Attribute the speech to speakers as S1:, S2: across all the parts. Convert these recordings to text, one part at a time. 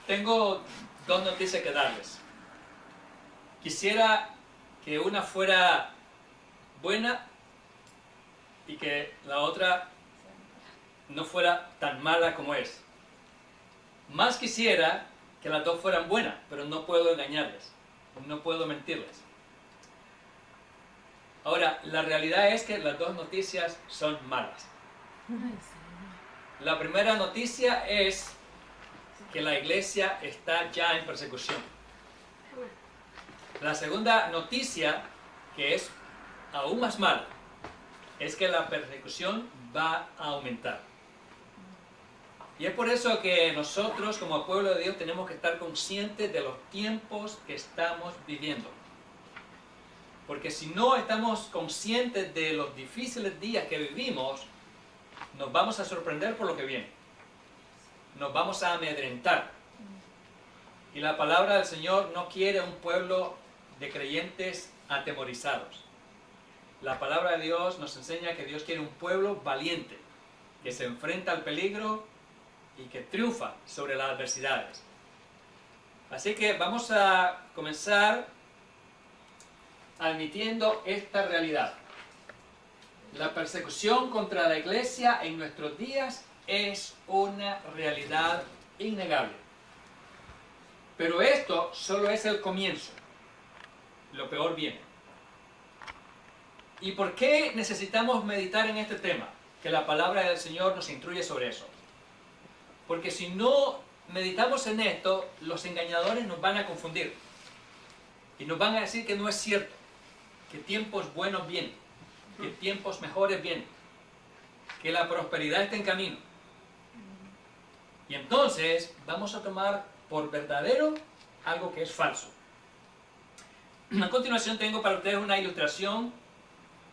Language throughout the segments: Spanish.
S1: Tengo dos noticias que darles. Quisiera que una fuera buena y que la otra no fuera tan mala como es. Más quisiera que las dos fueran buenas, pero no puedo engañarles, no puedo mentirles. Ahora, la realidad es que las dos noticias son malas. La primera noticia es que la iglesia está ya en persecución. La segunda noticia, que es aún más mala, es que la persecución va a aumentar. Y es por eso que nosotros, como pueblo de Dios, tenemos que estar conscientes de los tiempos que estamos viviendo. Porque si no estamos conscientes de los difíciles días que vivimos, nos vamos a sorprender por lo que viene. Nos vamos a amedrentar. Y la palabra del Señor no quiere un pueblo de creyentes atemorizados. La palabra de Dios nos enseña que Dios quiere un pueblo valiente, que se enfrenta al peligro y que triunfa sobre las adversidades. Así que vamos a comenzar admitiendo esta realidad. La persecución contra la iglesia en nuestros días es una realidad innegable. Pero esto solo es el comienzo. Lo peor viene. ¿Y por qué necesitamos meditar en este tema? Que la palabra del Señor nos instruye sobre eso. Porque si no meditamos en esto, los engañadores nos van a confundir. Y nos van a decir que no es cierto. Que tiempos buenos vienen. Que tiempos mejores vienen. Que la prosperidad está en camino. Y entonces vamos a tomar por verdadero algo que es falso. A continuación tengo para ustedes una ilustración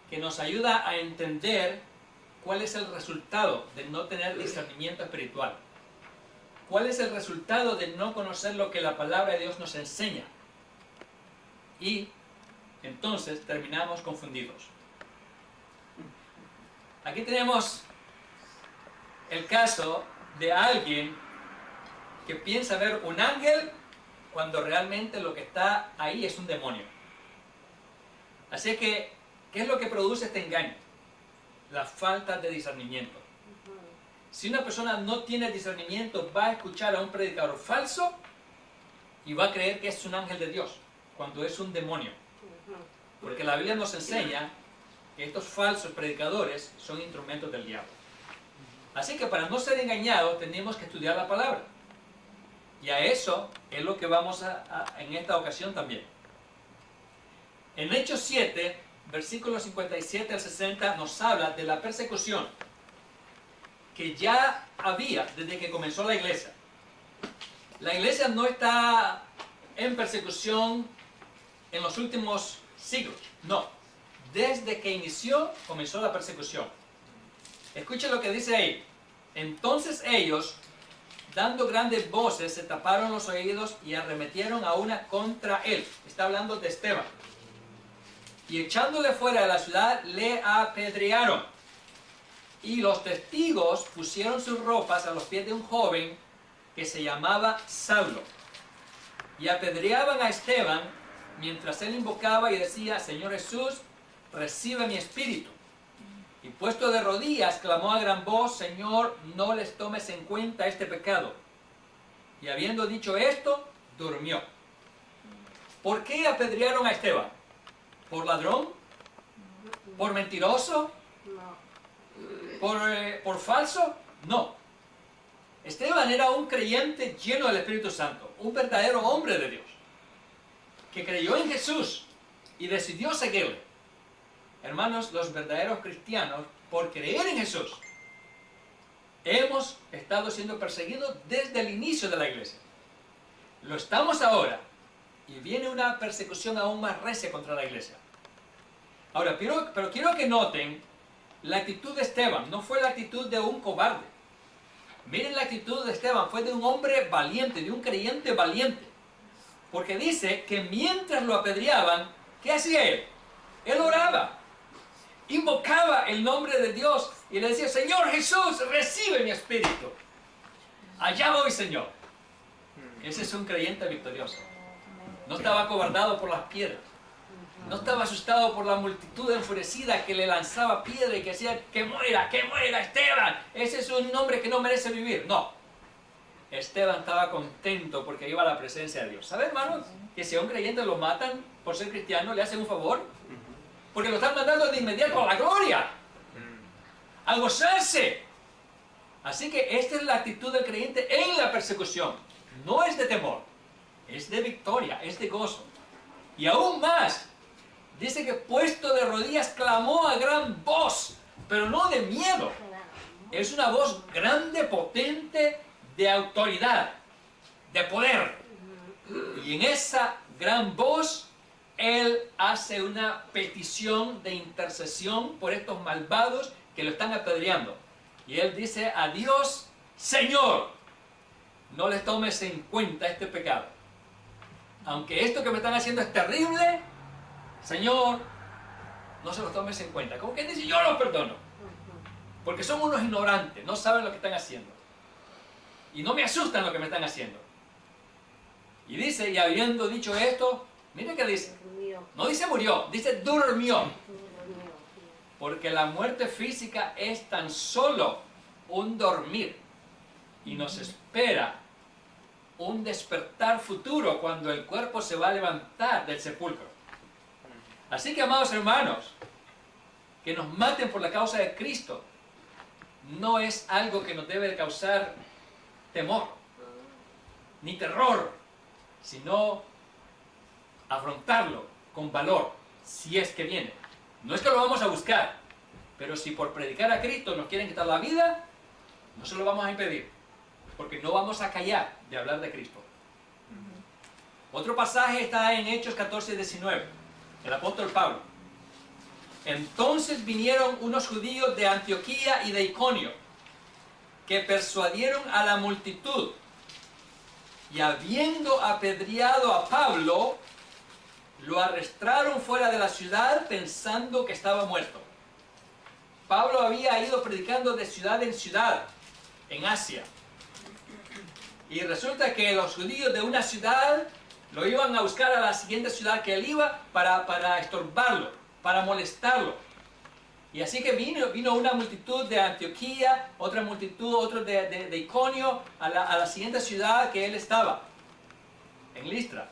S1: que nos ayuda a entender cuál es el resultado de no tener discernimiento espiritual. ¿Cuál es el resultado de no conocer lo que la palabra de Dios nos enseña? Y entonces terminamos confundidos. Aquí tenemos el caso de alguien que piensa ver un ángel cuando realmente lo que está ahí es un demonio. Así que, ¿qué es lo que produce este engaño? La falta de discernimiento. Si una persona no tiene discernimiento, va a escuchar a un predicador falso y va a creer que es un ángel de Dios, cuando es un demonio. Porque la Biblia nos enseña que estos falsos predicadores son instrumentos del diablo. Así que para no ser engañados tenemos que estudiar la palabra. Y a eso es lo que vamos en esta ocasión también. En Hechos 7, versículos 57 al 60, nos habla de la persecución que ya había desde que comenzó la iglesia. La iglesia no está en persecución en los últimos siglos, no. Desde que comenzó la persecución. Escuchen lo que dice ahí. Entonces ellos, dando grandes voces, se taparon los oídos y arremetieron a una contra él. Está hablando de Esteban. Y echándole fuera de la ciudad, le apedrearon. Y los testigos pusieron sus ropas a los pies de un joven que se llamaba Saulo. Y apedreaban a Esteban mientras él invocaba y decía: Señor Jesús, recibe mi espíritu. Y puesto de rodillas, clamó a gran voz: Señor, no les tomes en cuenta este pecado. Y habiendo dicho esto, durmió. ¿Por qué apedrearon a Esteban? ¿Por ladrón? ¿Por mentiroso? ¿Por falso? No. Esteban era un creyente lleno del Espíritu Santo, un verdadero hombre de Dios, que creyó en Jesús y decidió seguirle. Hermanos, los verdaderos cristianos, por creer en Jesús, hemos estado siendo perseguidos desde el inicio de la iglesia. Lo estamos ahora, y viene una persecución aún más recia contra la iglesia. Ahora, pero quiero que noten la actitud de Esteban. No fue la actitud de un cobarde. Miren la actitud de Esteban, fue de un hombre valiente, de un creyente valiente. Porque dice que mientras lo apedreaban, ¿qué hacía él? Él oraba. Invocaba el nombre de Dios y le decía: Señor Jesús, recibe mi espíritu. Allá voy, Señor. Ese es un creyente victorioso. No estaba acobardado por las piedras. No estaba asustado por la multitud enfurecida que le lanzaba piedra y que decía, que muera Esteban. Ese es un hombre que no merece vivir. No. Esteban estaba contento porque iba a la presencia de Dios. ¿Sabe, hermanos? Que si a un creyente lo matan por ser cristiano, le hacen un favor. Porque lo están mandando de inmediato a la gloria. A gozarse. Así que esta es la actitud del creyente en la persecución. No es de temor. Es de victoria, es de gozo. Y aún más, dice que puesto de rodillas clamó a gran voz, pero no de miedo. Es una voz grande, potente, de autoridad, de poder. Y en esa gran voz, él hace una petición de intercesión por estos malvados que lo están apedreando. Y él dice a Dios, Señor, no les tomes en cuenta este pecado. Aunque esto que me están haciendo es terrible, Señor, no se los tomes en cuenta. Como que dice, yo los perdono. Porque son unos ignorantes, no saben lo que están haciendo. Y no me asustan lo que me están haciendo. Y dice, y habiendo dicho esto, miren qué dice. No dice murió, dice durmió. Porque la muerte física es tan solo un dormir. Y nos espera un despertar futuro cuando el cuerpo se va a levantar del sepulcro. Así que, amados hermanos, que nos maten por la causa de Cristo no es algo que nos debe de causar temor ni terror, sino afrontarlo con valor, si es que viene. No es que lo vamos a buscar, pero si por predicar a Cristo nos quieren quitar la vida, no se lo vamos a impedir, porque no vamos a callar de hablar de Cristo. Otro pasaje está en Hechos 14:19, el apóstol Pablo. Entonces vinieron unos judíos de Antioquía y de Iconio, que persuadieron a la multitud, y habiendo apedreado a Pablo, lo arrastraron fuera de la ciudad pensando que estaba muerto. Pablo había ido predicando de ciudad en ciudad, en Asia. Y resulta que los judíos de una ciudad lo iban a buscar a la siguiente ciudad que él iba para estorbarlo, para molestarlo. Y así que vino una multitud de Antioquía, otra multitud, otros de Iconio, a la siguiente ciudad que él estaba, en Listra.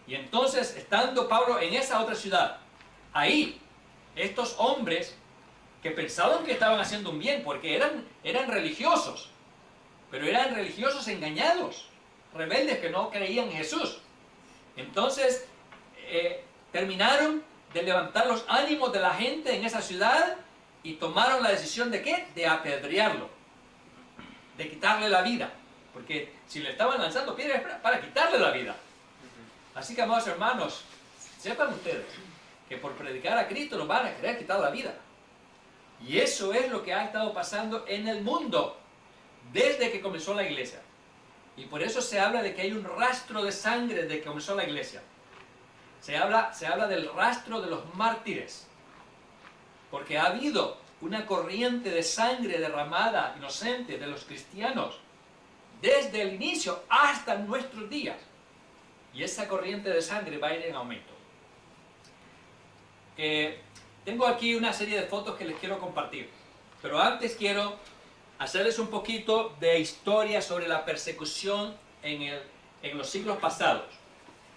S1: Y entonces, estando Pablo en esa otra ciudad, ahí, estos hombres que pensaban que estaban haciendo un bien, porque eran religiosos, pero eran religiosos engañados, rebeldes que no creían en Jesús. Entonces, terminaron de levantar los ánimos de la gente en esa ciudad y tomaron la decisión de ¿qué? De apedrearlo, de quitarle la vida, porque si le estaban lanzando piedras para quitarle la vida. Así que, amados hermanos, sepan ustedes que por predicar a Cristo nos van a querer quitar la vida. Y eso es lo que ha estado pasando en el mundo desde que comenzó la iglesia. Y por eso se habla de que hay un rastro de sangre desde que comenzó la iglesia. Se habla del rastro de los mártires. Porque ha habido una corriente de sangre derramada, inocente, de los cristianos, desde el inicio hasta nuestros días. Y esa corriente de sangre va a ir en aumento. Tengo aquí una serie de fotos que les quiero compartir. Pero antes quiero hacerles un poquito de historia sobre la persecución en los siglos pasados.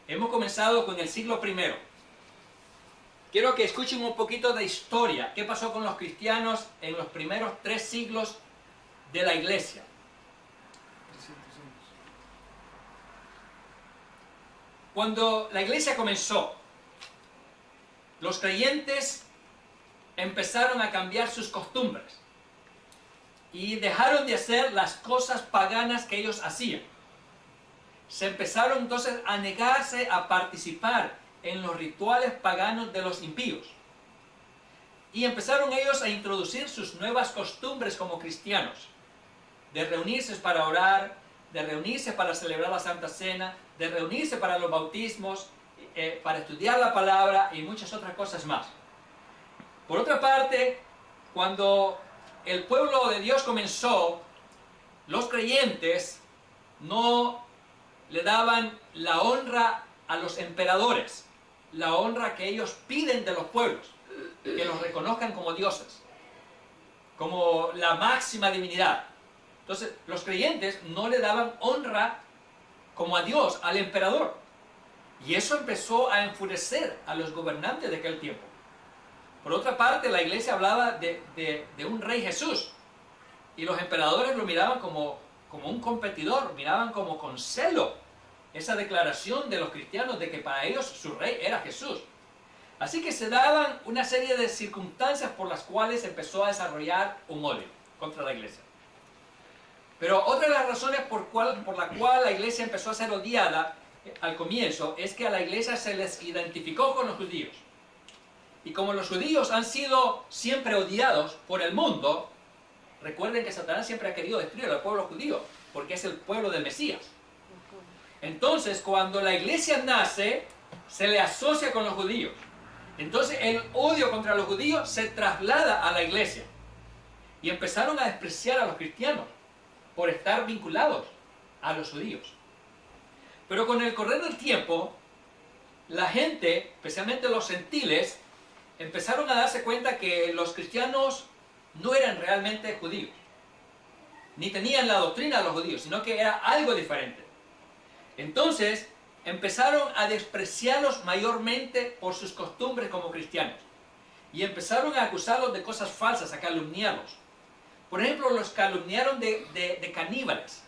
S1: Hemos comenzado con el siglo I. Quiero que escuchen un poquito de historia. ¿Qué pasó con los cristianos en los primeros 3 siglos de la iglesia? Cuando la iglesia comenzó, los creyentes empezaron a cambiar sus costumbres y dejaron de hacer las cosas paganas que ellos hacían. Se empezaron entonces a negarse a participar en los rituales paganos de los impíos. Y empezaron ellos a introducir sus nuevas costumbres como cristianos, de reunirse para orar, de reunirse para celebrar la Santa Cena, de reunirse para los bautismos, para estudiar la palabra y muchas otras cosas más. Por otra parte, cuando el pueblo de Dios comenzó, los creyentes no le daban la honra a los emperadores, la honra que ellos piden de los pueblos, que los reconozcan como dioses, como la máxima divinidad. Entonces, los creyentes no le daban honra como a Dios, al emperador. Y eso empezó a enfurecer a los gobernantes de aquel tiempo. Por otra parte, la iglesia hablaba de un rey Jesús, y los emperadores lo miraban como un competidor, miraban como con celo esa declaración de los cristianos de que para ellos su rey era Jesús. Así que se daban una serie de circunstancias por las cuales empezó a desarrollar un odio contra la iglesia. Pero otra de las razones por la cual la iglesia empezó a ser odiada al comienzo es que a la iglesia se les identificó con los judíos. Y como los judíos han sido siempre odiados por el mundo, recuerden que Satanás siempre ha querido destruir al pueblo judío, porque es el pueblo del Mesías. Entonces, cuando la iglesia nace, se le asocia con los judíos. Entonces, el odio contra los judíos se traslada a la iglesia. Y empezaron a despreciar a los cristianos por estar vinculados a los judíos. Pero con el correr del tiempo, la gente, especialmente los gentiles, empezaron a darse cuenta que los cristianos no eran realmente judíos, ni tenían la doctrina de los judíos, sino que era algo diferente. Entonces, empezaron a despreciarlos mayormente por sus costumbres como cristianos, y empezaron a acusarlos de cosas falsas, a calumniarlos. Por ejemplo, los calumniaron de caníbales,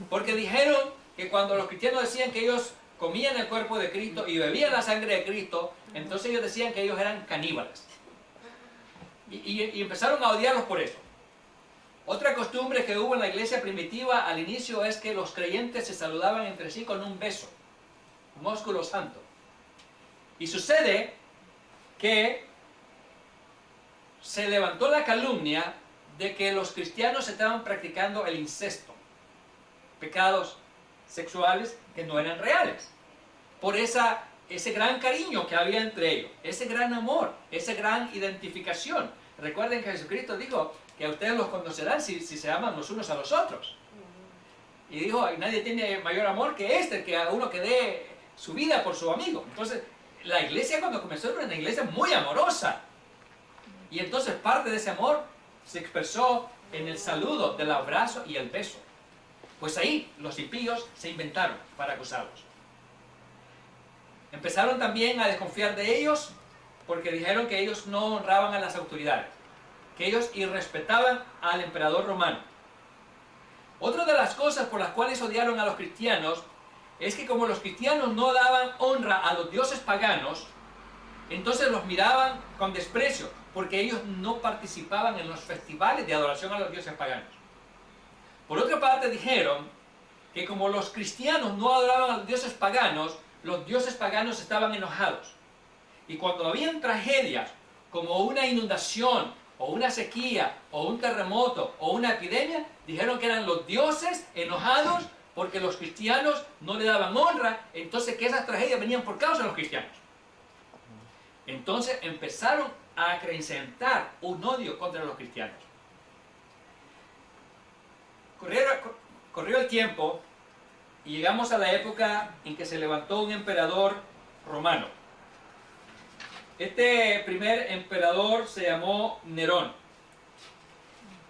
S1: porque dijeron que cuando los cristianos decían que ellos comían el cuerpo de Cristo y bebían la sangre de Cristo, entonces ellos decían que ellos eran caníbales. Y empezaron a odiarlos por eso. Otra costumbre que hubo en la iglesia primitiva al inicio es que los creyentes se saludaban entre sí con un beso, un ósculo santo. Y sucede que se levantó la calumnia de que los cristianos estaban practicando el incesto, pecados sexuales que no eran reales, por ese gran cariño que había entre ellos, ese gran amor, esa gran identificación. Recuerden que Jesucristo dijo que a ustedes los conocerán si se aman los unos a los otros. Y dijo, nadie tiene mayor amor que que a uno que dé su vida por su amigo. Entonces, la iglesia cuando comenzó era una iglesia muy amorosa. Y entonces parte de ese amor se expresó en el saludo del abrazo y el beso. Pues ahí los impíos se inventaron para acusarlos. Empezaron también a desconfiar de ellos porque dijeron que ellos no honraban a las autoridades, que ellos irrespetaban al emperador romano. Otra de las cosas por las cuales odiaron a los cristianos es que como los cristianos no daban honra a los dioses paganos, entonces los miraban con desprecio, porque ellos no participaban en los festivales de adoración a los dioses paganos. Por otra parte dijeron que como los cristianos no adoraban a los dioses paganos estaban enojados. Y cuando habían tragedias como una inundación, o una sequía, o un terremoto, o una epidemia, dijeron que eran los dioses enojados porque los cristianos no le daban honra, entonces que esas tragedias venían por causa de los cristianos. Entonces empezaron a acrecentar un odio contra los cristianos. Corrió el tiempo y llegamos a la época en que se levantó un emperador romano. Este primer emperador se llamó Nerón.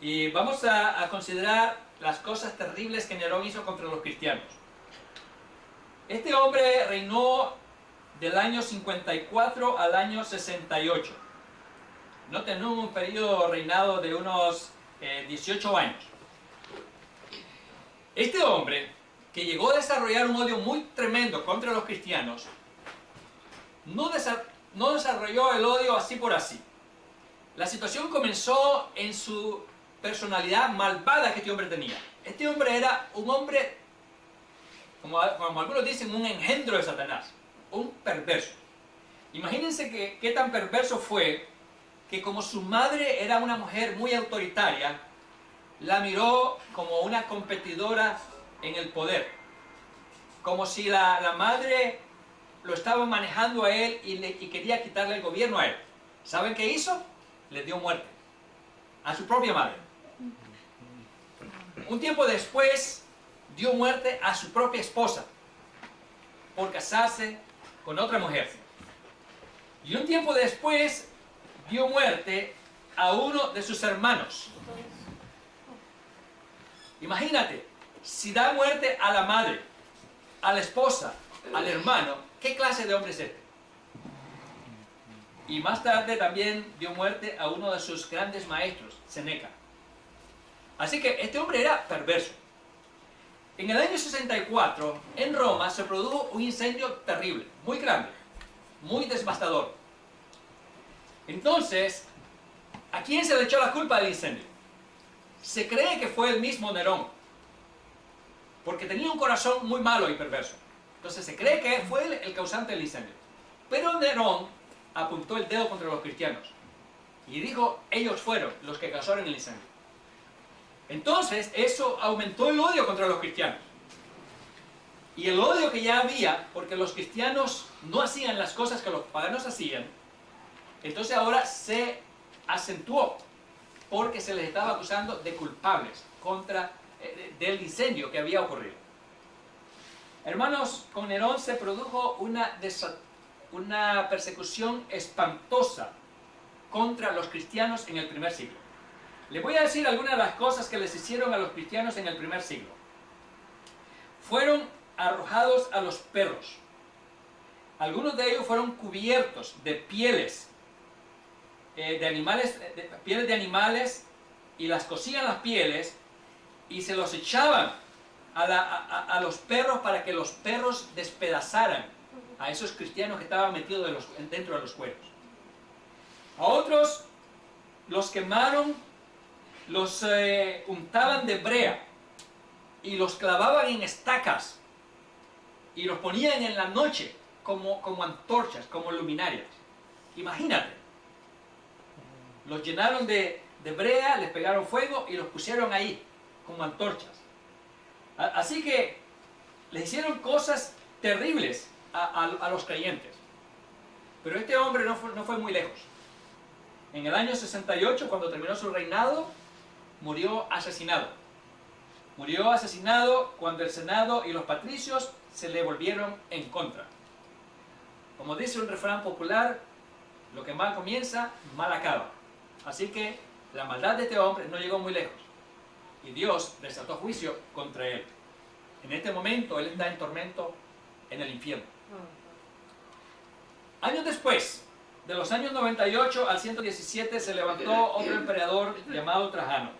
S1: Y vamos a considerar las cosas terribles que Nerón hizo contra los cristianos. Este hombre reinó del año 54 al año 68. No tenía un periodo reinado de unos 18 años. Este hombre, que llegó a desarrollar un odio muy tremendo contra los cristianos, no desarrolló el odio así por así. La situación comenzó en su personalidad malvada que este hombre tenía. Este hombre era un hombre, como algunos dicen, un engendro de Satanás, un perverso. Imagínense qué tan perverso fue que como su madre era una mujer muy autoritaria, la miró como una competidora en el poder, como si la madre lo estaba manejando a él y quería quitarle el gobierno a él. ¿Saben qué hizo? Le dio muerte a su propia madre. Un tiempo después, dio muerte a su propia esposa por casarse con otra mujer. Y un tiempo después dio muerte a uno de sus hermanos. Imagínate, si da muerte a la madre, a la esposa, al hermano, ¿qué clase de hombre es este? Y más tarde también dio muerte a uno de sus grandes maestros, Seneca. Así que este hombre era perverso. En el año 64, en Roma, se produjo un incendio terrible, muy grande, muy devastador. Entonces, ¿a quién se le echó la culpa del incendio? Se cree que fue el mismo Nerón, porque tenía un corazón muy malo y perverso. Entonces se cree que fue el causante del incendio. Pero Nerón apuntó el dedo contra los cristianos y dijo, ellos fueron los que causaron el incendio. Entonces eso aumentó el odio contra los cristianos. Y el odio que ya había, porque los cristianos no hacían las cosas que los paganos hacían, entonces ahora se acentuó, porque se les estaba acusando de culpables del incendio que había ocurrido. Hermanos, con Nerón se produjo una persecución espantosa contra los cristianos en el primer siglo. Les voy a decir algunas de las cosas que les hicieron a los cristianos en el primer siglo. Fueron arrojados a los perros. Algunos de ellos fueron cubiertos de pieles de animales, y las cosían las pieles y se los echaban a los perros para que los perros despedazaran a esos cristianos que estaban metidos dentro de los cueros. A otros los quemaron, los untaban de brea y los clavaban en estacas y los ponían en la noche como antorchas, como luminarias. Imagínate. Los llenaron de brea, les pegaron fuego y los pusieron ahí como antorchas. Así que les hicieron cosas terribles a los creyentes. Pero este hombre no fue muy lejos. En el año 68, cuando terminó su reinado, murió asesinado. Murió asesinado cuando el Senado y los patricios se le volvieron en contra. Como dice un refrán popular, lo que mal comienza, mal acaba. Así que la maldad de este hombre no llegó muy lejos. Y Dios desató juicio contra él. En este momento él está en tormento en el infierno. Años después, de los años 98 al 117, se levantó otro emperador llamado Trajano.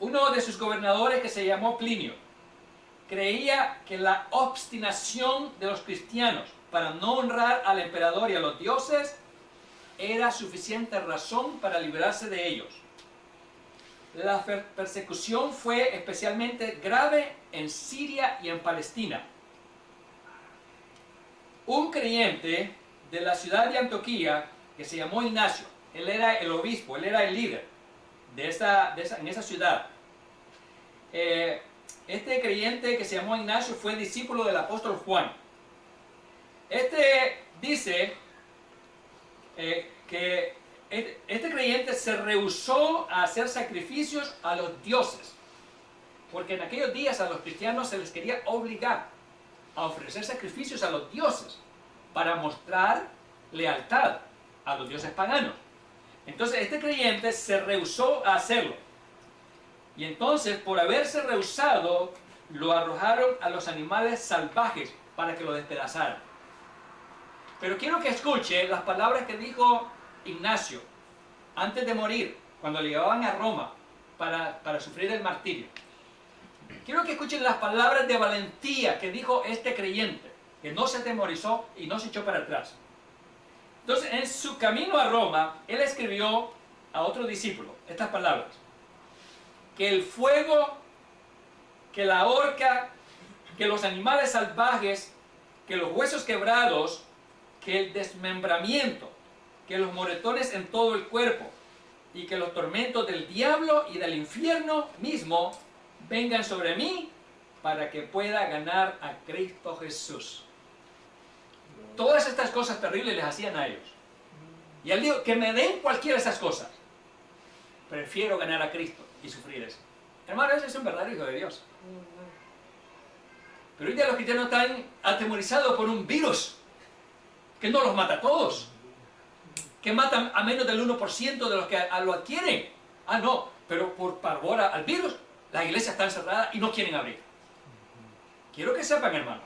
S1: Uno de sus gobernadores, que se llamó Plinio, creía que la obstinación de los cristianos para no honrar al emperador y a los dioses era suficiente razón para librarse de ellos. La persecución fue especialmente grave en Siria y en Palestina. Un creyente de la ciudad de Antioquía, que se llamó Ignacio, él era el obispo, él era el líder en esa ciudad. Este creyente que se llamó Ignacio fue discípulo del apóstol Juan. Este dice que este creyente se rehusó a hacer sacrificios a los dioses, porque en aquellos días a los cristianos se les quería obligar a ofrecer sacrificios a los dioses para mostrar lealtad a los dioses paganos. Entonces este creyente se rehusó a hacerlo, y entonces por haberse rehusado lo arrojaron a los animales salvajes para que lo despedazaran. Pero quiero que escuche las palabras que dijo Ignacio antes de morir, cuando le llevaban a Roma para sufrir el martirio. Quiero que escuchen las palabras de valentía que dijo este creyente, que no se atemorizó y no se echó para atrás. Entonces, en su camino a Roma, él escribió a otro discípulo estas palabras: que el fuego, que la horca, que los animales salvajes, que los huesos quebrados, que el desmembramiento, que los moretones en todo el cuerpo, y que los tormentos del diablo y del infierno mismo vengan sobre mí, para que pueda ganar a Cristo Jesús. Todas estas cosas terribles les hacían a ellos. Y él dijo, que me den cualquiera de esas cosas. Prefiero ganar a Cristo y sufrir eso. Hermano, ese es un verdadero hijo de Dios. Pero hoy día los cristianos están atemorizados por un virus que no los mata a todos, que matan a menos del 1% de los que lo adquieren. Ah, no, pero por pavor al virus, las iglesias están cerradas y no quieren abrir. Quiero que sepan, hermano,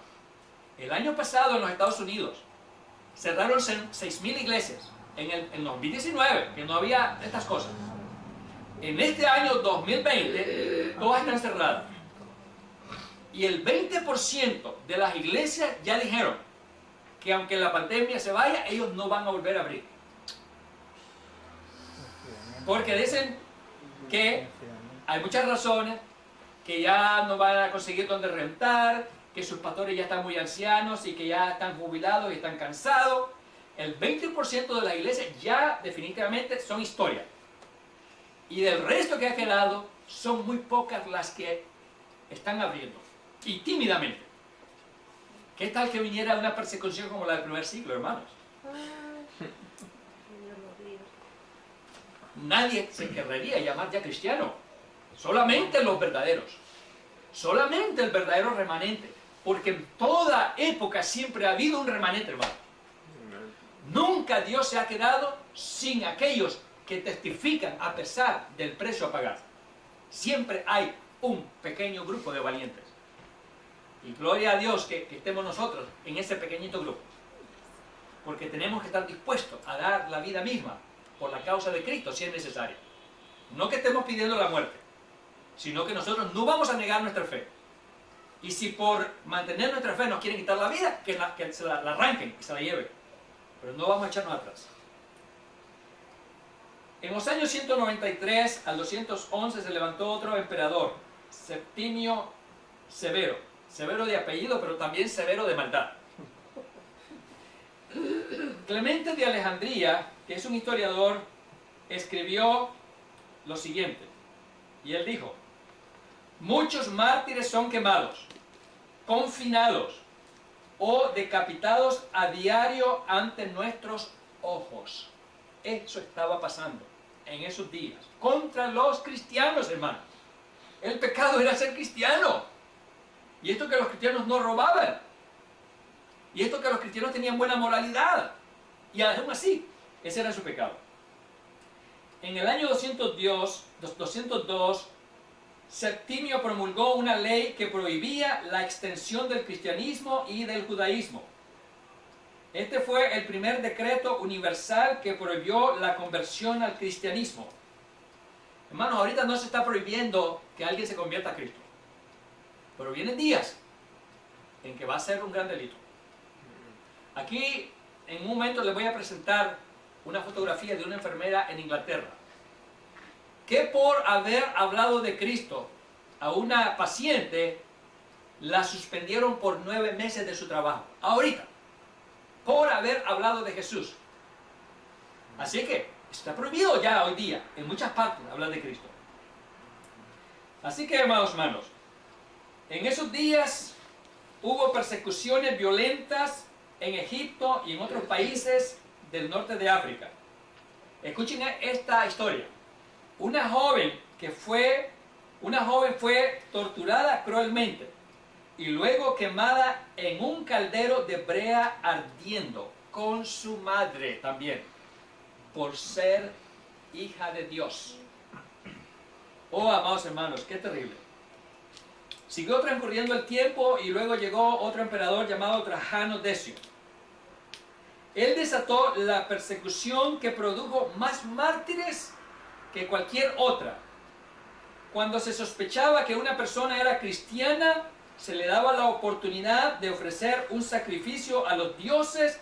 S1: el año pasado en los Estados Unidos cerraron 6.000 iglesias en 2019, que no había estas cosas. En este año 2020, todas están cerradas. Y el 20% de las iglesias ya dijeron que aunque la pandemia se vaya, ellos no van a volver a abrir. Porque dicen que hay muchas razones, que ya no van a conseguir dónde rentar, que sus pastores ya están muy ancianos y que ya están jubilados y están cansados. El 20% de las iglesias ya definitivamente son historia. Y del resto que ha quedado, son muy pocas las que están abriendo. Y tímidamente. ¿Qué tal que viniera una persecución como la del primer siglo, hermanos? Nadie se querría llamar ya cristiano. Solamente los verdaderos. Solamente el verdadero remanente. Porque en toda época siempre ha habido un remanente, hermano. Nunca Dios se ha quedado sin aquellos que testifican a pesar del precio a pagar. Siempre hay un pequeño grupo de valientes. Y gloria a Dios que estemos nosotros en ese pequeñito grupo. Porque tenemos que estar dispuestos a dar la vida misma por la causa de Cristo si es necesario. No que estemos pidiendo la muerte, sino que nosotros no vamos a negar nuestra fe. Y si por mantener nuestra fe nos quieren quitar la vida, que se la arranquen y se la lleven. Pero no vamos a echarnos atrás. En los años 193 al 211 se levantó otro emperador, Septimio Severo. Severo de apellido, pero también severo de maldad. Clemente de Alejandría, que es un historiador, escribió lo siguiente. Y él dijo: muchos mártires son quemados, confinados o decapitados a diario ante nuestros ojos. Eso estaba pasando en esos días contra los cristianos, hermano. El pecado era ser cristiano. Y esto que los cristianos no robaban. Y esto que los cristianos tenían buena moralidad. Y aún así, ese era su pecado. En el año 202, Septimio promulgó una ley que prohibía la extensión del cristianismo y del judaísmo. Este fue el primer decreto universal que prohibió la conversión al cristianismo. Hermanos, ahorita no se está prohibiendo que alguien se convierta a Cristo. Pero vienen días en que va a ser un gran delito. Aquí, en un momento, les voy a presentar una fotografía de una enfermera en Inglaterra, que por haber hablado de Cristo a una paciente, la suspendieron por 9 meses de su trabajo. Ahorita, por haber hablado de Jesús. Así que está prohibido ya hoy día, en muchas partes, hablar de Cristo. Así que, hermanos, en esos días hubo persecuciones violentas en Egipto y en otros países del norte de África. Escuchen esta historia. Una joven fue torturada cruelmente y luego quemada en un caldero de brea ardiendo con su madre también, por ser hija de Dios. Oh, amados hermanos, qué terrible. Siguió transcurriendo el tiempo y luego llegó otro emperador llamado Trajano Decio. Él desató la persecución que produjo más mártires que cualquier otra. Cuando se sospechaba que una persona era cristiana, se le daba la oportunidad de ofrecer un sacrificio a los dioses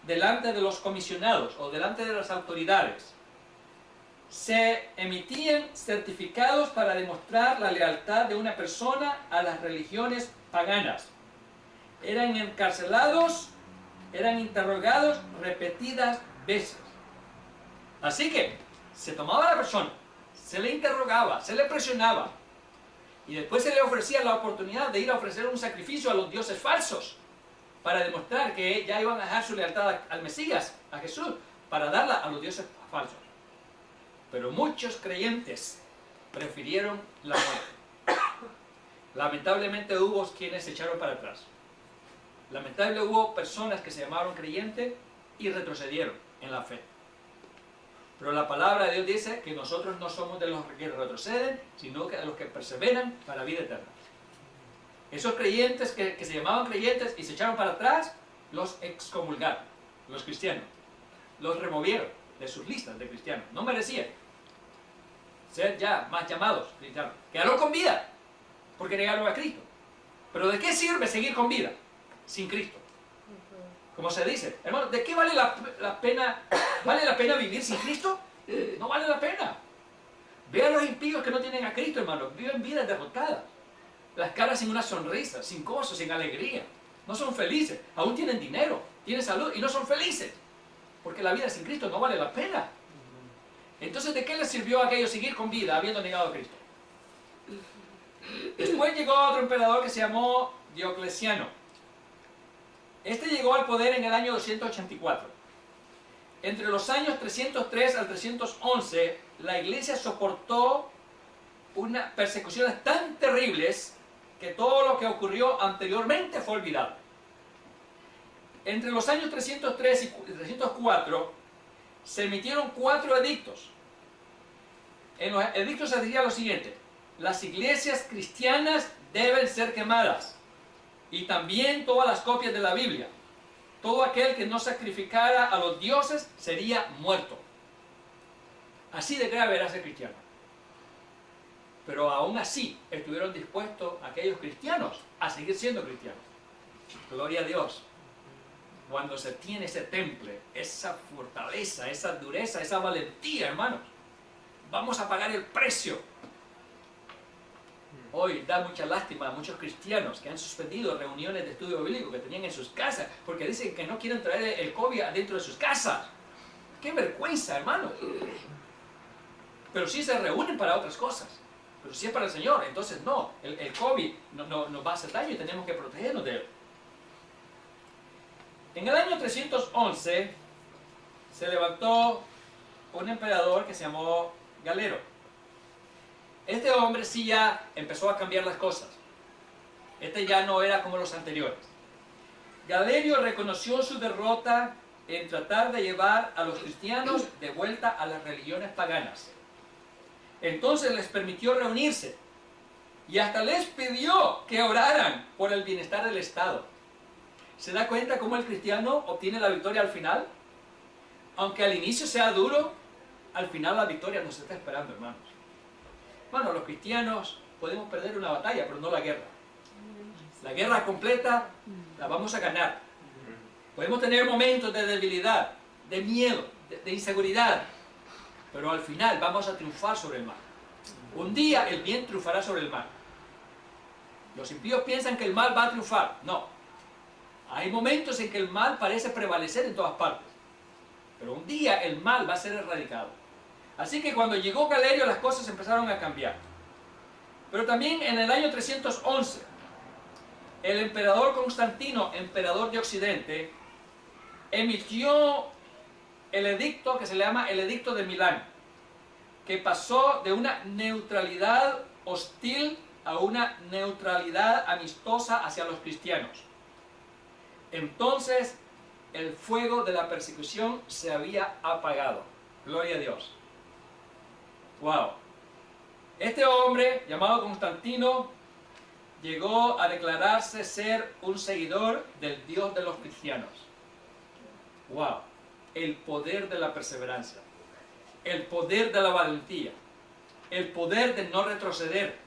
S1: delante de los comisionados o delante de las autoridades. Se emitían certificados para demostrar la lealtad de una persona a las religiones paganas. Eran encarcelados, eran interrogados repetidas veces. Así que se tomaba a la persona, se le interrogaba, se le presionaba y después se le ofrecía la oportunidad de ir a ofrecer un sacrificio a los dioses falsos para demostrar que ya iban a dejar su lealtad al Mesías, a Jesús, para darla a los dioses falsos. Pero muchos creyentes prefirieron la muerte. Lamentablemente hubo quienes se echaron para atrás. Lamentablemente hubo personas que se llamaron creyentes y retrocedieron en la fe. Pero la palabra de Dios dice que nosotros no somos de los que retroceden, sino que de los que perseveran para vida eterna. Esos creyentes que se llamaban creyentes y se echaron para atrás, los excomulgaron, los cristianos. Los removieron de sus listas de cristianos. No merecían ser ya más llamados cristianos. Quedaron con vida porque negaron a Cristo. Pero ¿de qué sirve seguir con vida sin Cristo? Como se dice, hermano, ¿de qué vale la pena? ¿Vale la pena vivir sin Cristo? No vale la pena. Vean los impíos que no tienen a Cristo, hermano. Viven vidas derrotadas. Las caras sin una sonrisa, sin gozo, sin alegría. No son felices. Aún tienen dinero, tienen salud y no son felices. Porque la vida sin Cristo no vale la pena. Entonces, ¿de qué les sirvió a aquellos seguir con vida habiendo negado a Cristo? Después llegó otro emperador que se llamó Diocleciano. Este llegó al poder en el año 284. Entre los años 303 al 311, la iglesia soportó unas persecuciones tan terribles que todo lo que ocurrió anteriormente fue olvidado. Entre los años 303 y 304 se emitieron 4 edictos. En los edictos se decía lo siguiente: las iglesias cristianas deben ser quemadas, y también todas las copias de la Biblia. Todo aquel que no sacrificara a los dioses sería muerto. Así de grave era ser cristiano. Pero aún así estuvieron dispuestos aquellos cristianos a seguir siendo cristianos. Gloria a Dios. Cuando se tiene ese temple, esa fortaleza, esa dureza, esa valentía, hermanos, vamos a pagar el precio. Hoy da mucha lástima a muchos cristianos que han suspendido reuniones de estudio bíblico que tenían en sus casas porque dicen que no quieren traer el COVID adentro de sus casas. ¡Qué vergüenza, hermanos! Pero sí se reúnen para otras cosas. Pero si es para el Señor, entonces no. El COVID nos va a hacer daño y tenemos que protegernos de él. En el año 311 se levantó un emperador que se llamó Galero. Este hombre sí ya empezó a cambiar las cosas. Este ya no era como los anteriores. Galerio reconoció su derrota en tratar de llevar a los cristianos de vuelta a las religiones paganas. Entonces les permitió reunirse y hasta les pidió que oraran por el bienestar del Estado. ¿Se da cuenta cómo el cristiano obtiene la victoria al final? Aunque al inicio sea duro, al final la victoria nos está esperando, hermanos. Bueno, los cristianos podemos perder una batalla, pero no la guerra. La guerra completa la vamos a ganar. Podemos tener momentos de debilidad, de miedo, de inseguridad, pero al final vamos a triunfar sobre el mal. Un día el bien triunfará sobre el mal. Los impíos piensan que el mal va a triunfar. No. Hay momentos en que el mal parece prevalecer en todas partes, pero un día el mal va a ser erradicado. Así que cuando llegó Galerio las cosas empezaron a cambiar. Pero también en el año 311, el emperador Constantino, emperador de Occidente, emitió el edicto que se le llama el Edicto de Milán, que pasó de una neutralidad hostil a una neutralidad amistosa hacia los cristianos. Entonces el fuego de la persecución se había apagado. Gloria a Dios. Wow. Este hombre, llamado Constantino, llegó a declararse ser un seguidor del Dios de los cristianos. Wow. El poder de la perseverancia, el poder de la valentía, el poder de no retroceder,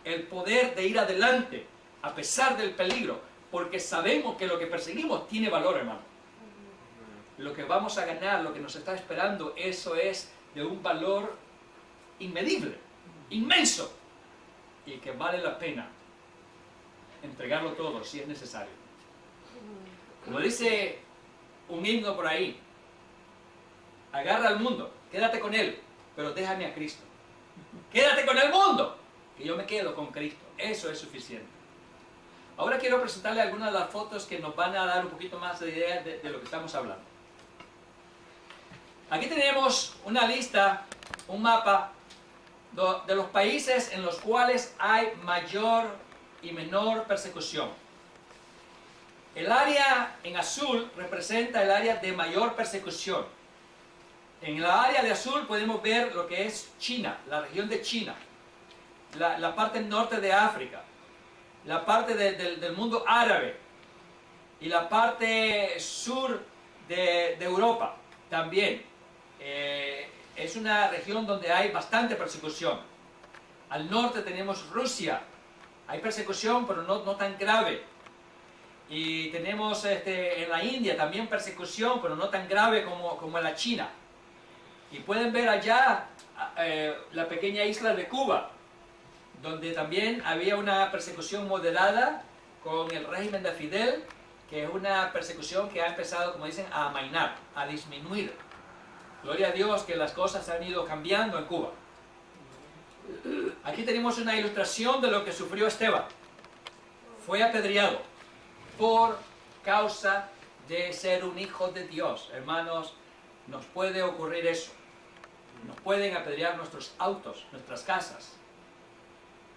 S1: el poder de ir adelante a pesar del peligro, porque sabemos que lo que perseguimos tiene valor, hermano. Lo que vamos a ganar, lo que nos está esperando, eso es de un valor inmedible, inmenso, y que vale la pena entregarlo todo si es necesario. Como dice un himno por ahí, agarra al mundo, quédate con él, pero déjame a Cristo. Quédate con el mundo, que yo me quedo con Cristo. Eso es suficiente. Ahora quiero presentarle algunas de las fotos que nos van a dar un poquito más de idea de lo que estamos hablando. Aquí tenemos una lista, un mapa de los países en los cuales hay mayor y menor persecución. El área en azul representa el área de mayor persecución. En la área de azul podemos ver lo que es China, la región de China, la parte norte de África, la parte del mundo árabe y la parte sur de Europa también. Es una región donde hay bastante persecución. Al norte tenemos Rusia, hay persecución pero no tan grave. Y tenemos en la India también persecución pero no tan grave como en la China. Y pueden ver allá la pequeña isla de Cuba, donde también había una persecución moderada con el régimen de Fidel, que es una persecución que ha empezado, como dicen, a amainar, a disminuir. Gloria a Dios que las cosas han ido cambiando en Cuba. Aquí tenemos una ilustración de lo que sufrió Esteban. Fue apedreado por causa de ser un hijo de Dios. Hermanos, nos puede ocurrir eso. Nos pueden apedrear nuestros autos, nuestras casas.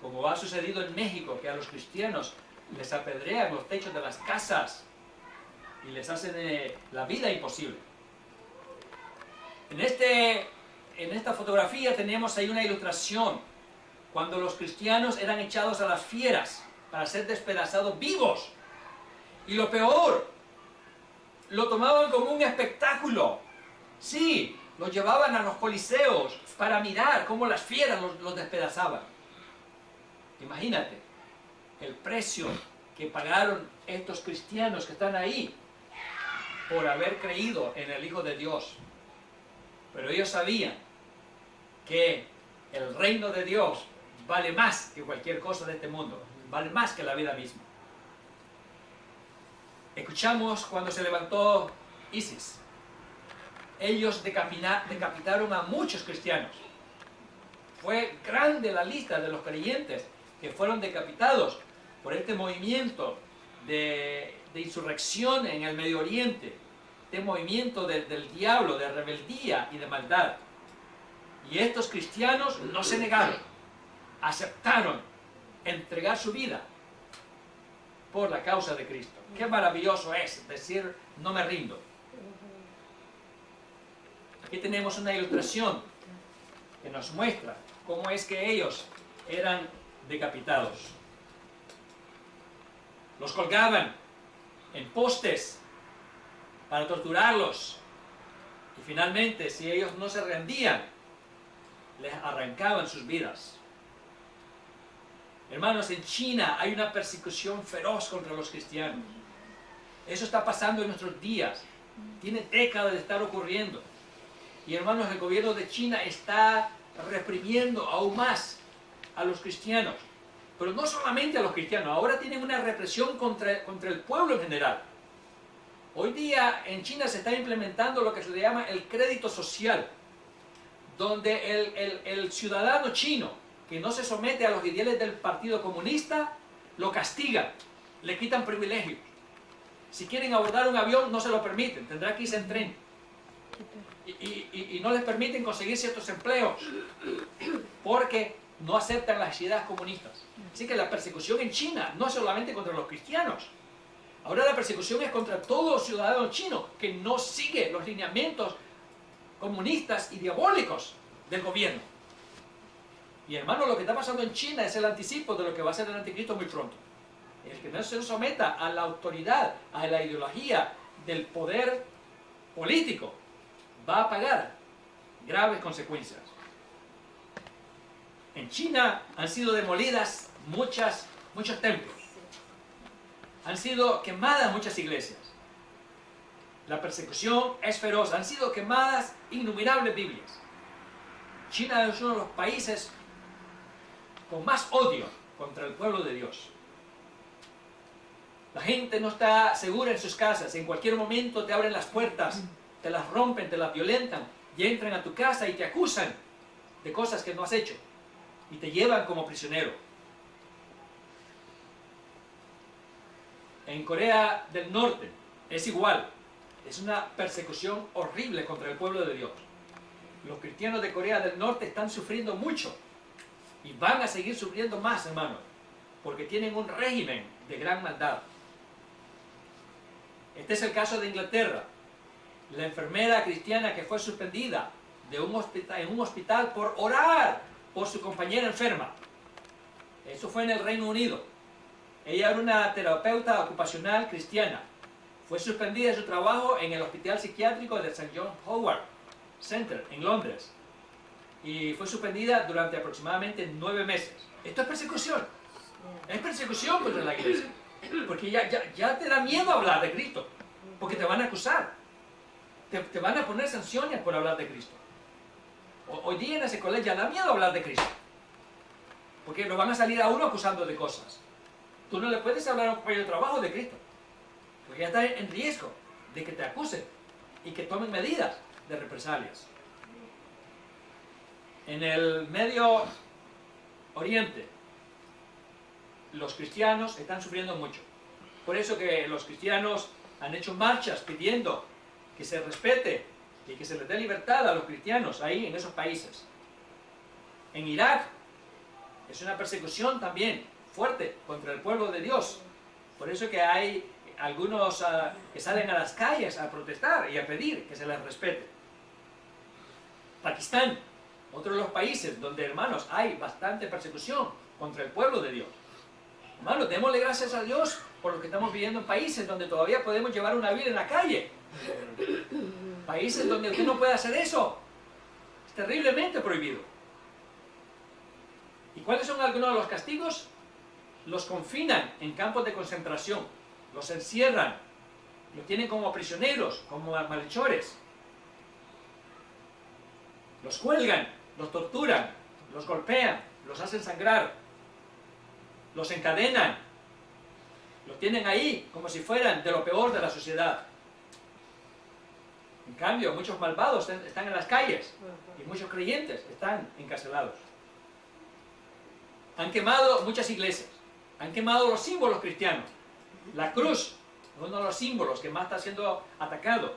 S1: Como ha sucedido en México, que a los cristianos les apedrean los techos de las casas y les hacen la vida imposible. En esta fotografía tenemos ahí una ilustración cuando los cristianos eran echados a las fieras para ser despedazados vivos. Y lo peor, lo tomaban como un espectáculo. Sí, los llevaban a los coliseos para mirar cómo las fieras los despedazaban. Imagínate el precio que pagaron estos cristianos que están ahí por haber creído en el Hijo de Dios. Pero ellos sabían que el reino de Dios vale más que cualquier cosa de este mundo, vale más que la vida misma. Escuchamos cuando se levantó ISIS. Ellos decapitaron a muchos cristianos. Fue grande la lista de los creyentes que fueron decapitados por este movimiento de insurrección en el Medio Oriente, este movimiento del diablo, de rebeldía y de maldad. Y estos cristianos no se negaron, aceptaron entregar su vida por la causa de Cristo. Qué maravilloso es decir, no me rindo. Aquí tenemos una ilustración que nos muestra cómo es que ellos eran decapitados. Los colgaban en postes para torturarlos. Y finalmente, si ellos no se rendían, les arrancaban sus vidas. Hermanos, en China hay una persecución feroz contra los cristianos. Eso está pasando en nuestros días. Tiene décadas de estar ocurriendo. Y hermanos, el gobierno de China está reprimiendo aún más a los cristianos. Pero no solamente a los cristianos, ahora tienen una represión contra el pueblo en general. Hoy día en China se está implementando lo que se le llama el crédito social, donde el ciudadano chino que no se somete a los ideales del Partido Comunista, lo castigan, le quitan privilegios. Si quieren abordar un avión, no se lo permiten, tendrá que irse en tren. Y no les permiten conseguir ciertos empleos, porque no aceptan las ideas comunistas. Así que la persecución en China no es solamente contra los cristianos. Ahora la persecución es contra todo ciudadano chino que no sigue los lineamientos comunistas y diabólicos del gobierno. Y hermano, lo que está pasando en China es el anticipo de lo que va a ser el anticristo muy pronto. El que no se someta a la autoridad, a la ideología del poder político, va a pagar graves consecuencias. En China han sido demolidas muchos templos. Han sido quemadas muchas iglesias. La persecución es feroz. Han sido quemadas innumerables Biblias. China es uno de los países con más odio contra el pueblo de Dios. La gente no está segura en sus casas. En cualquier momento te abren las puertas, te las rompen, te las violentan y entran a tu casa y te acusan de cosas que no has hecho y te llevan como prisionero. En Corea del Norte es igual. Es una persecución horrible contra el pueblo de Dios. Los cristianos de Corea del Norte están sufriendo mucho Y van a seguir sufriendo más, hermanos, porque tienen un régimen de gran maldad. Este es el caso de Inglaterra. La enfermera cristiana que fue suspendida en un hospital por orar por su compañera enferma. Eso fue en el Reino Unido. Ella era una terapeuta ocupacional cristiana. Fue suspendida de su trabajo en el hospital psiquiátrico de St. John Howard Center, en Londres. Y fue suspendida durante aproximadamente 9 meses. Esto es persecución. Es persecución contra la iglesia. Porque ya te da miedo hablar de Cristo. Porque te van a acusar. Te van a poner sanciones por hablar de Cristo. Hoy día en ese colegio ya da miedo hablar de Cristo. Porque lo van a salir a uno acusando de cosas. Tú no le puedes hablar a un compañero de trabajo de Cristo. Porque ya está en riesgo de que te acusen y que tomen medidas de represalias. En el Medio Oriente, los cristianos están sufriendo mucho. Por eso que los cristianos han hecho marchas pidiendo que se respete y que se les dé libertad a los cristianos ahí en esos países. En Irak es una persecución también fuerte contra el pueblo de Dios. Por eso que hay algunos que salen a las calles a protestar y a pedir que se les respete. Pakistán, otro de los países donde, hermanos, hay bastante persecución contra el pueblo de Dios. Hermanos, démosle gracias a Dios por lo que estamos viviendo en países donde todavía podemos llevar una Biblia en la calle. Países donde usted no puede hacer eso. Es terriblemente prohibido. ¿Y cuáles son algunos de los castigos? Los confinan en campos de concentración, los encierran, los tienen como prisioneros, como malhechores. Los cuelgan, los torturan, los golpean, los hacen sangrar, los encadenan, los tienen ahí como si fueran de lo peor de la sociedad. En cambio, muchos malvados están en las calles y muchos creyentes están encarcelados. Han quemado muchas iglesias, han quemado los símbolos cristianos. La cruz es uno de los símbolos que más está siendo atacado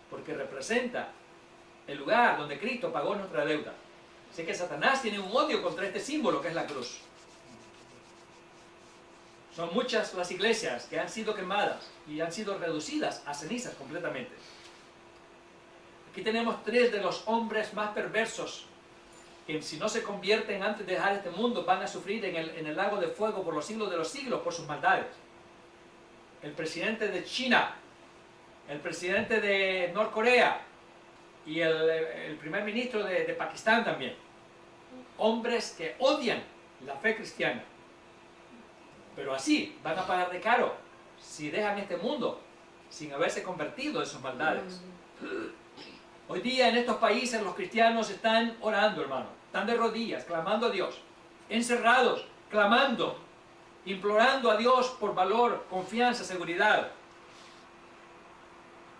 S1: porque representa el lugar donde Cristo pagó nuestra deuda. Sé que Satanás tiene un odio contra este símbolo que es la cruz. Son muchas las iglesias que han sido quemadas y han sido reducidas a cenizas completamente. Aquí tenemos 3 de los hombres más perversos que si no se convierten antes de dejar este mundo van a sufrir en el lago de fuego por los siglos de los siglos por sus maldades. El presidente de China, el presidente de Norcorea y el primer ministro de Pakistán también. Hombres que odian la fe cristiana. Pero así van a pagar de caro si dejan este mundo sin haberse convertido de sus maldades. Hoy día en estos países los cristianos están orando, hermano. Están de rodillas, clamando a Dios. Encerrados, clamando, implorando a Dios por valor, confianza, seguridad.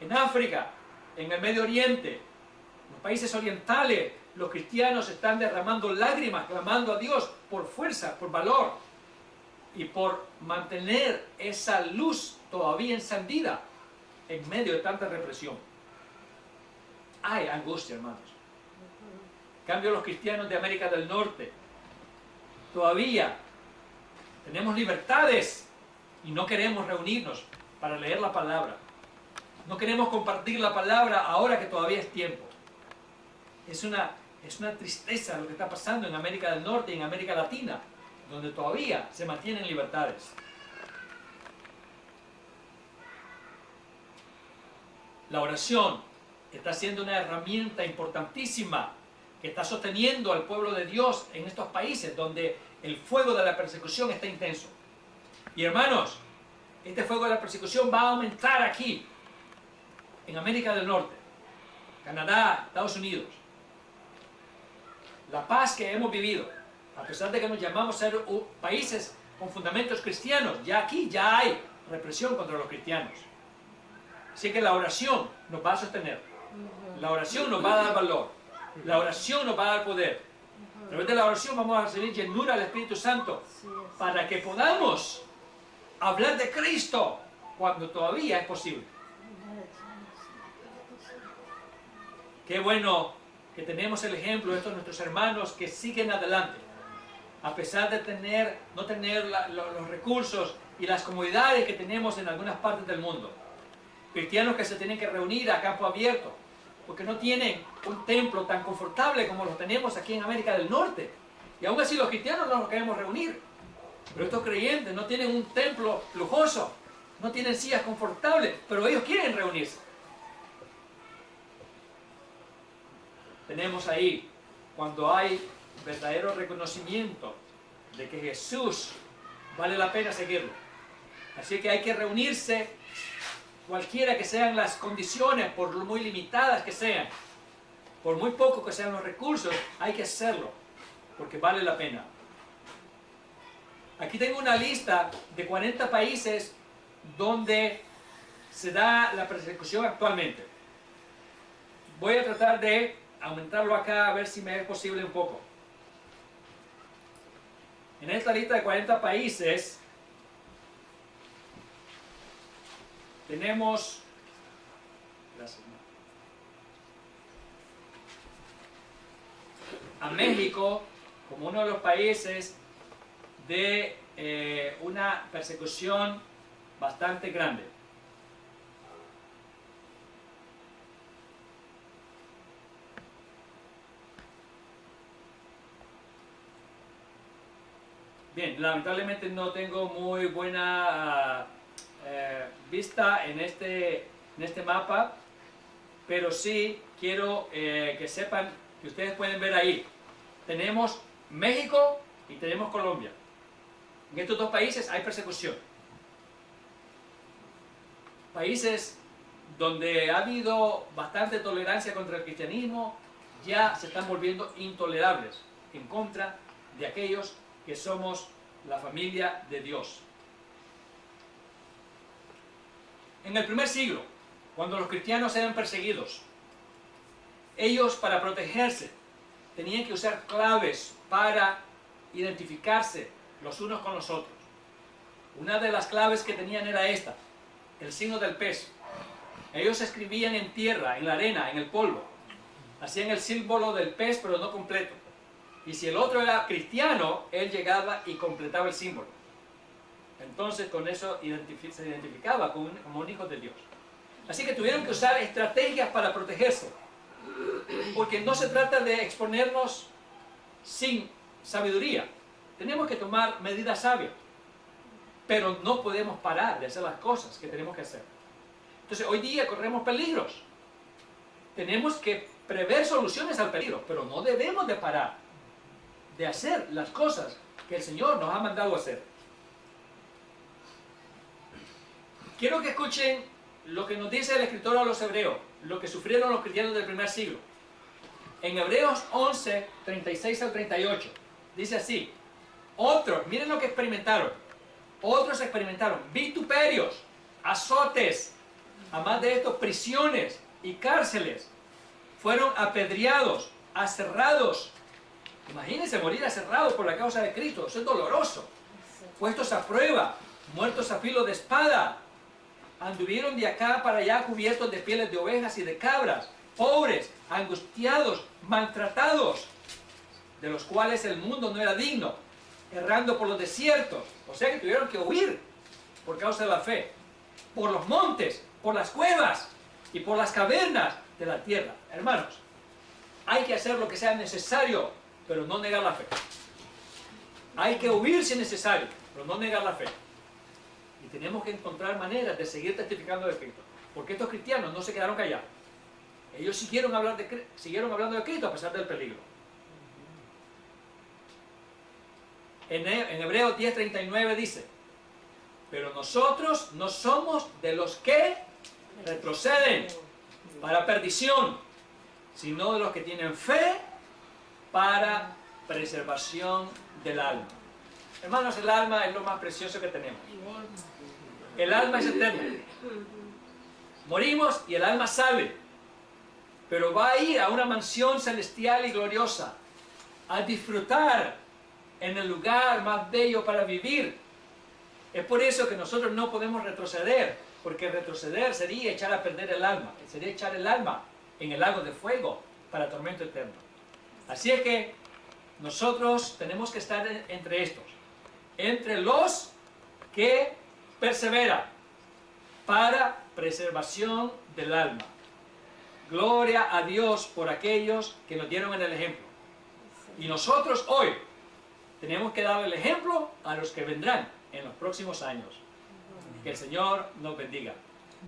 S1: En África, en el Medio Oriente, en los países orientales, los cristianos están derramando lágrimas, clamando a Dios por fuerza, por valor y por mantener esa luz todavía encendida en medio de tanta represión. Hay angustia, hermanos. En cambio, los cristianos de América del Norte todavía tenemos libertades y no queremos reunirnos para leer la palabra. No queremos compartir la palabra ahora que todavía es tiempo. Es una tristeza lo que está pasando en América del Norte y en América Latina, donde todavía se mantienen libertades. La oración está siendo una herramienta importantísima que está sosteniendo al pueblo de Dios en estos países donde el fuego de la persecución está intenso. Y hermanos, este fuego de la persecución va a aumentar aquí, en América del Norte, Canadá, Estados Unidos. La paz que hemos vivido, a pesar de que nos llamamos ser países con fundamentos cristianos, ya aquí ya hay represión contra los cristianos. Así que la oración nos va a sostener. La oración nos va a dar valor. La oración nos va a dar poder. A través de la oración vamos a recibir llenura del Espíritu Santo para que podamos hablar de Cristo cuando todavía es posible. Qué bueno que tenemos el ejemplo de estos nuestros hermanos que siguen adelante. a pesar de no tener los recursos y las comodidades que tenemos en algunas partes del mundo. Cristianos que se tienen que reunir a campo abierto, porque no tienen un templo tan confortable como lo tenemos aquí en América del Norte. Y aún así los cristianos no nos queremos reunir. Pero estos creyentes no tienen un templo lujoso, no tienen sillas confortables, pero ellos quieren reunirse. Tenemos ahí, cuando hay verdadero reconocimiento de que Jesús vale la pena seguirlo. Así que hay que reunirse, cualquiera que sean las condiciones, por muy limitadas que sean, por muy poco que sean los recursos, hay que hacerlo, porque vale la pena. Aquí tengo una lista de 40 países donde se da la persecución actualmente. Voy a tratar de aumentarlo acá a ver si me es posible un poco. En esta lista de 40 países tenemos, a México como uno de los países de una persecución bastante grande. Bien, lamentablemente no tengo muy buena vista en este mapa, pero sí quiero que sepan que ustedes pueden ver ahí. Tenemos México y tenemos Colombia. En estos dos países hay persecución. Países donde ha habido bastante tolerancia contra el cristianismo ya se están volviendo intolerables en contra de aquellos que somos la familia de Dios. En el primer siglo, cuando los cristianos eran perseguidos, ellos, para protegerse, tenían que usar claves para identificarse los unos con los otros. Una de las claves que tenían era esta: el signo del pez. Ellos escribían en tierra, en la arena, en el polvo. Hacían el símbolo del pez, pero no completo. Y si el otro era cristiano, él llegaba y completaba el símbolo. Entonces con eso se identificaba como un hijo de Dios. Así que tuvieron que usar estrategias para protegerse. Porque no se trata de exponernos sin sabiduría. Tenemos que tomar medidas sabias. Pero no podemos parar de hacer las cosas que tenemos que hacer. Entonces hoy día corremos peligros. Tenemos que prever soluciones al peligro, pero no debemos de parar de hacer las cosas que el Señor nos ha mandado hacer. Quiero que escuchen lo que nos dice el escritor a los hebreos, lo que sufrieron los cristianos del primer siglo. En Hebreos 11, 36 al 38, dice así: otros, miren lo que experimentaron. Otros experimentaron vituperios, azotes, además de esto, prisiones y cárceles. Fueron apedreados, aserrados. Imagínense morir aserrados por la causa de Cristo, eso es doloroso. Puestos a prueba, muertos a filo de espada. Anduvieron de acá para allá cubiertos de pieles de ovejas y de cabras, pobres, angustiados, maltratados, de los cuales el mundo no era digno, errando por los desiertos. O sea que tuvieron que huir por causa de la fe, por los montes, por las cuevas y por las cavernas de la tierra. Hermanos, hay que hacer lo que sea necesario, pero no negar la fe. Hay que huir si es necesario, pero no negar la fe. Y tenemos que encontrar maneras de seguir testificando de Cristo, porque estos cristianos no se quedaron callados. Ellos siguieron hablando de Cristo a pesar del peligro. En Hebreos 10:39 dice: pero nosotros no somos de los que retroceden para perdición, sino de los que tienen fe para preservación del alma. Hermanos, el alma es lo más precioso que tenemos. El alma es eterna. Morimos y el alma sale, pero va a ir a una mansión celestial y gloriosa, a disfrutar en el lugar más bello para vivir. Es por eso que nosotros no podemos retroceder, porque retroceder sería echar a perder el alma, sería echar el alma en el lago de fuego para tormento eterno. Así es que Nosotros tenemos que estar entre estos, entre los que perseveran para preservación del alma. Gloria a Dios por aquellos que nos dieron el ejemplo. Y nosotros hoy tenemos que dar el ejemplo a los que vendrán en los próximos años. Que el Señor nos bendiga.